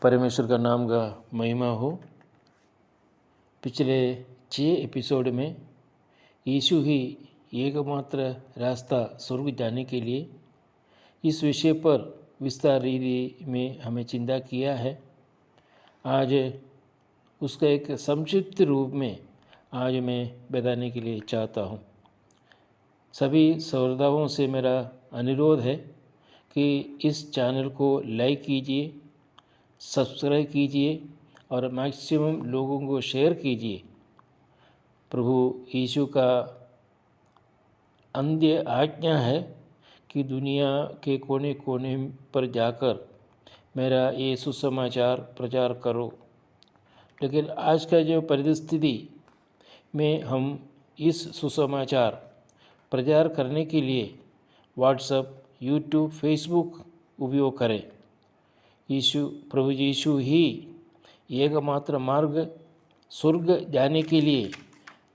परमेश्वर का नाम का महिमा हो। पिछले 6 एपिसोड में यीशु ही एकमात्र रास्ता स्वर्ग जाने के लिए इस विषय पर विस्तार रीति में हमें चिंता किया है। आज उसका एक संक्षिप्त रूप में आज मैं बताने के लिए चाहता हूँ। सभी श्रोताओं से मेरा अनुरोध है कि इस चैनल को लाइक कीजिए, सब्सक्राइब कीजिए और मैक्सिमम लोगों को शेयर कीजिए। प्रभु यीशु का अंत्य आज्ञा है कि दुनिया के कोने कोने पर जाकर मेरा ये सुसमाचार प्रचार करो। लेकिन आज का जो परिस्थिति में हम इस सुसमाचार प्रचार करने के लिए व्हाट्सएप, यूट्यूब, फेसबुक उपयोग करें। प्रभु यीशु ही एकमात्र मार्ग स्वर्ग जाने के लिए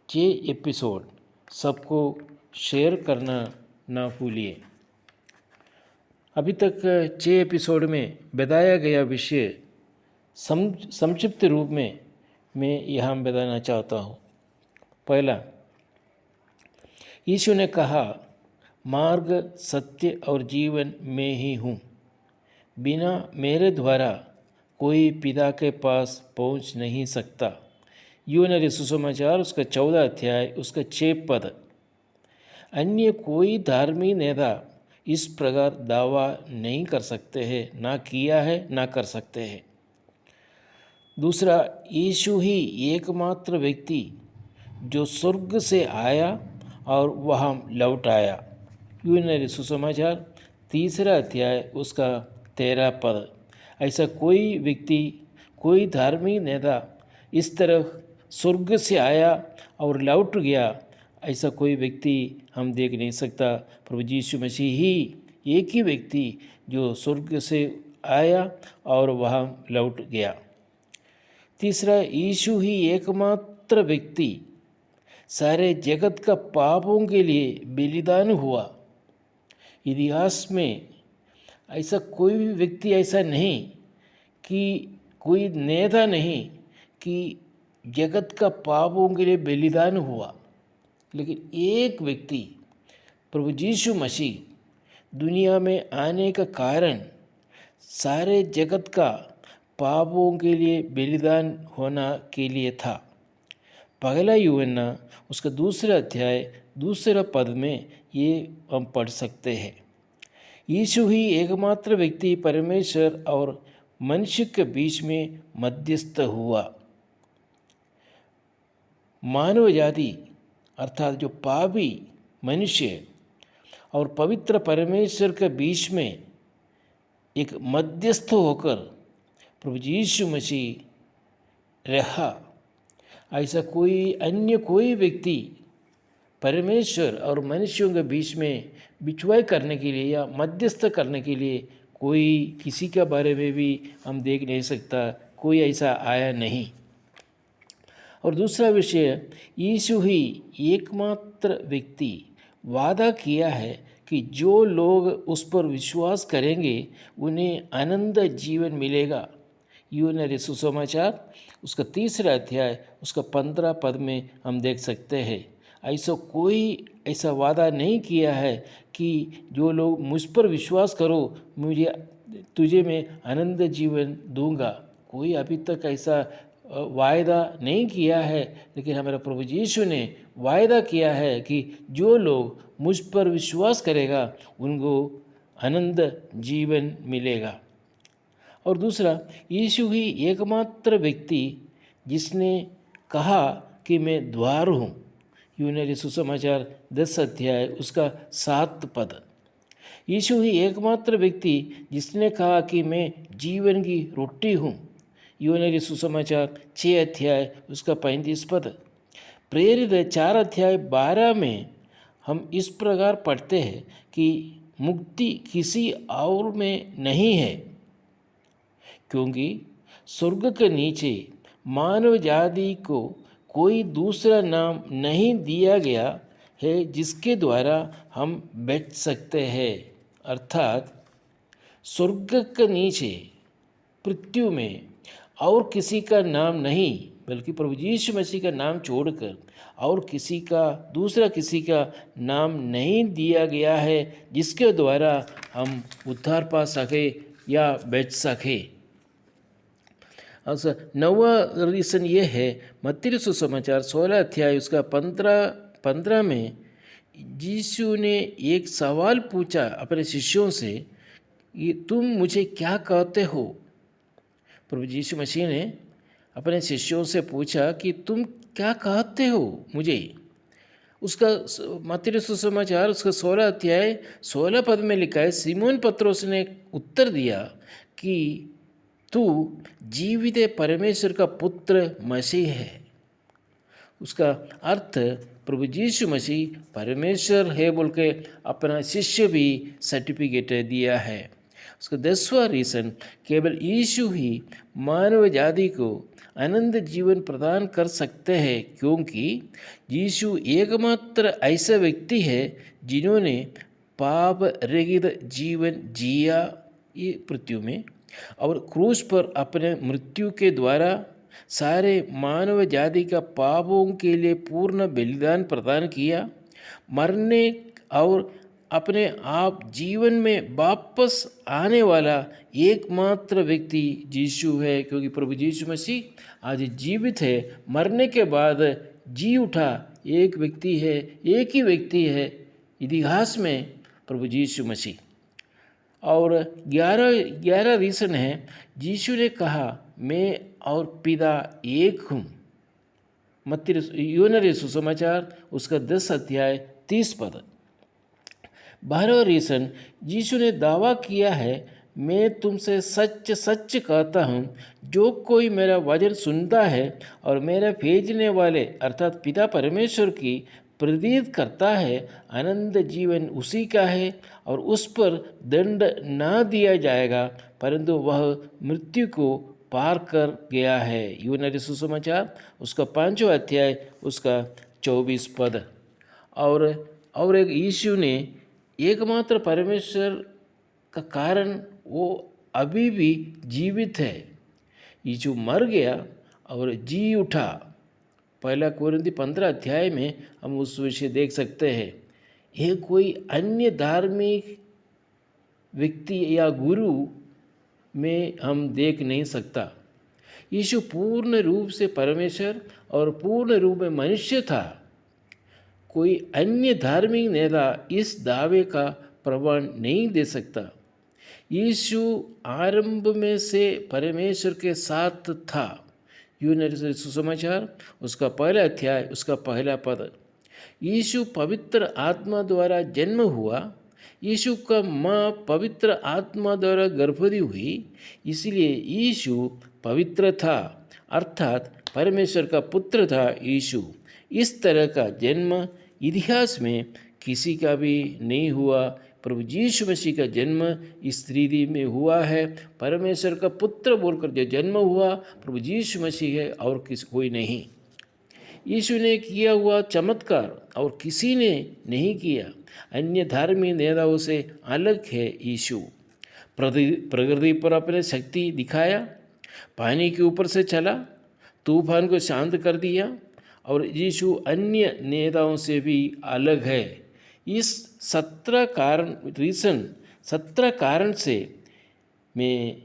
6 एपिसोड सबको शेयर करना ना भूलिए। अभी तक 6 एपिसोड में बताया गया विषय संक्षिप्त रूप में मैं यहाँ बताना चाहता हूँ। पहला, यीशु ने कहा, मार्ग, सत्य और जीवन मैं ही हूँ। बिना मेरे द्वारा कोई पिता के पास पहुँच नहीं सकता। यूहन्ना सुसमाचार उसका 14 अध्याय उसका 6 पद। अन्य कोई धार्मिक नेता इस प्रकार दावा नहीं कर सकते हैं, ना किया है, ना कर सकते हैं। दूसरा, यीशु ही एकमात्र व्यक्ति जो स्वर्ग से आया और वहाँ लौट आया। यूहन्ना सुसमाचार 3 अध्याय उसका 13 पद। ऐसा कोई व्यक्ति, कोई धार्मिक नेता इस तरह स्वर्ग से आया और लौट गया, ऐसा कोई व्यक्ति हम देख नहीं सकता। प्रभु यीशु मसीह ही एक ही व्यक्ति जो स्वर्ग से आया और वहाँ लौट गया। तीसरा, यीशु ही एकमात्र व्यक्ति सारे जगत का पापों के लिए बलिदान हुआ। इतिहास में ऐसा कोई भी व्यक्ति ऐसा नहीं कि कोई नेता नहीं कि जगत का पापों के लिए बलिदान हुआ, लेकिन एक व्यक्ति प्रभु यीशु मसीह दुनिया में आने का कारण सारे जगत का पापों के लिए बलिदान होना के लिए था। पहला यूहन्ना उसका 2 अध्याय 2 पद में ये हम पढ़ सकते हैं। यीशु ही एकमात्र व्यक्ति परमेश्वर और मनुष्य के बीच में मध्यस्थ हुआ। मानव जाति अर्थात जो पापी मनुष्य और पवित्र परमेश्वर के बीच में एक मध्यस्थ होकर प्रभु यीशु मसीह रहा। ऐसा अन्य कोई व्यक्ति परमेश्वर और मनुष्यों के बीच में बिचवाई करने के लिए या मध्यस्थ करने के लिए कोई किसी के बारे में भी हम देख नहीं सकता, कोई ऐसा आया नहीं। और दूसरा विषय, यीशु ही एकमात्र व्यक्ति वादा किया है कि जो लोग उस पर विश्वास करेंगे उन्हें अनंत जीवन मिलेगा। यूहन्ना सुसमाचार उसका 3 अध्याय उसका 15 पद में हम देख सकते हैं। ऐसा वादा नहीं किया है कि जो लोग मुझ पर विश्वास करो तुझे मैं अनंत जीवन दूंगा। कोई अभी तक ऐसा वायदा नहीं किया है, लेकिन हमारा प्रभु यीशु ने वायदा किया है कि जो लोग मुझ पर विश्वास करेगा उनको अनंत जीवन मिलेगा। और दूसरा, यीशु ही एकमात्र व्यक्ति जिसने कहा कि मैं द्वार हूँ। यूहन्ना सुसमाचार 10 अध्याय उसका 7 पद। यीशु ही एकमात्र व्यक्ति जिसने कहा कि मैं जीवन की रोटी हूँ। यूहन्ना सुसमाचार 6 अध्याय उसका 35 पद। प्रेरित 4 अध्याय 12 में हम इस प्रकार पढ़ते हैं कि मुक्ति किसी और में नहीं है, क्योंकि स्वर्ग के नीचे मानव जाति को कोई दूसरा नाम नहीं दिया गया है जिसके द्वारा हम बच सकते हैं। अर्थात स्वर्ग के नीचे पृथ्वी में और किसी का नाम नहीं, बल्कि प्रभु यीशु मसीह का नाम छोड़कर और दूसरा किसी का नाम नहीं दिया गया है जिसके द्वारा हम उद्धार पा सके या बच सके। अच्छा, नवा रीज़न ये है, मत्ती सुसमाचार 16 अध्याय उसका 15 में यीशु ने एक सवाल पूछा अपने शिष्यों से कि तुम मुझे क्या कहते हो। प्रभु यीशु मसीह ने अपने शिष्यों से पूछा कि तुम क्या कहते हो मुझे। उसका मत्ती सुसमाचार उसका 16 अध्याय 16 पद में लिखा है, सिमोन पत्रोस ने उत्तर दिया कि तू जीवित परमेश्वर का पुत्र मसीह है। उसका अर्थ प्रभु यीशु मसीह परमेश्वर है बोल के अपना शिष्य भी सर्टिफिकेट दिया है। उसका 10वां रीज़न, केवल यीशु ही मानव जाति को अनंत जीवन प्रदान कर सकते हैं, क्योंकि यीशु एकमात्र ऐसा व्यक्ति है जिन्होंने पाप रहित जीवन जिया ये पृथ्वी में और क्रूस पर अपने मृत्यु के द्वारा सारे मानव जाति का पापों के लिए पूर्ण बलिदान प्रदान किया। मरने और अपने आप जीवन में वापस आने वाला एकमात्र व्यक्ति यीशु है, क्योंकि प्रभु यीशु मसीह आज जीवित है। मरने के बाद जी उठा एक ही व्यक्ति है इतिहास में, प्रभु यीशु मसीह। और 11 रीज़न है, यीशु ने कहा मैं और पिता एक हूँ। मत्ती यूहन्ना सुसमाचार उसका 10 अध्याय 30 पद। 12वां रीज़न, यीशु ने दावा किया है मैं तुमसे सच सच कहता हूँ, जो कोई मेरा वचन सुनता है और मेरा भेजने वाले अर्थात पिता परमेश्वर की प्रतीत करता है, अनंत जीवन उसी का है और उस पर दंड ना दिया जाएगा, परंतु वह मृत्यु को पार कर गया है। यूहन्ना सुसमाचार उसका 5वां अध्याय उसका 24 पद। और एक यीशु ने एकमात्र परमेश्वर का कारण वो अभी भी जीवित है। यीशु मर गया और जी उठा। पहला कोरिन्थी 15 अध्याय में हम उस विषय देख सकते हैं। यह कोई अन्य धार्मिक व्यक्ति या गुरु में हम देख नहीं सकता। यीशु पूर्ण रूप से परमेश्वर और पूर्ण रूप में मनुष्य था। कोई अन्य धार्मिक नेता इस दावे का प्रमाण नहीं दे सकता। यीशु आरंभ में से परमेश्वर के साथ था। यूहन्ना सुसमाचार उसका 1 अध्याय उसका 1 पद। यीशु पवित्र आत्मा द्वारा जन्म हुआ। यीशु का माँ पवित्र आत्मा द्वारा गर्भवती हुई, इसलिए यीशु पवित्र था, अर्थात परमेश्वर का पुत्र था यीशु। इस तरह का जन्म इतिहास में किसी का भी नहीं हुआ। प्रभु यीशु मसीह का जन्म इस रीति में हुआ है। परमेश्वर का पुत्र बोलकर जो जन्म हुआ प्रभु यीशु मसीह है और कोई नहीं। यीशु ने किया हुआ चमत्कार और किसी ने नहीं किया। अन्य धार्मिक नेताओं से अलग है यीशु। प्रकृति पर अपने शक्ति दिखाया, पानी के ऊपर से चला, तूफान को शांत कर दिया, और यीशु अन्य नेताओं से भी अलग है। इस 17 कारण से में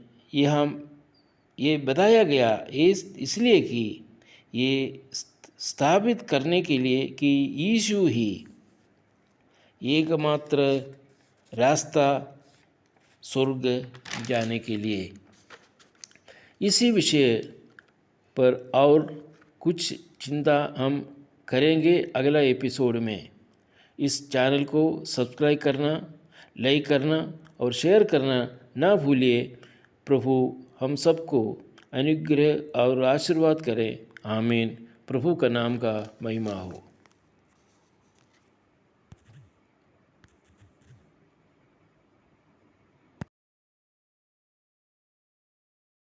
ये बताया गया इसलिए कि ये स्थापित करने के लिए कि यीशु ही एकमात्र रास्ता स्वर्ग जाने के लिए। इसी विषय पर और कुछ चिंता हम करेंगे अगला एपिसोड में। इस चैनल को सब्सक्राइब करना, लाइक करना और शेयर करना ना भूलिए। प्रभु हम सबको अनुग्रह और आशीर्वाद करें। आमीन। प्रभु का नाम का महिमा हो।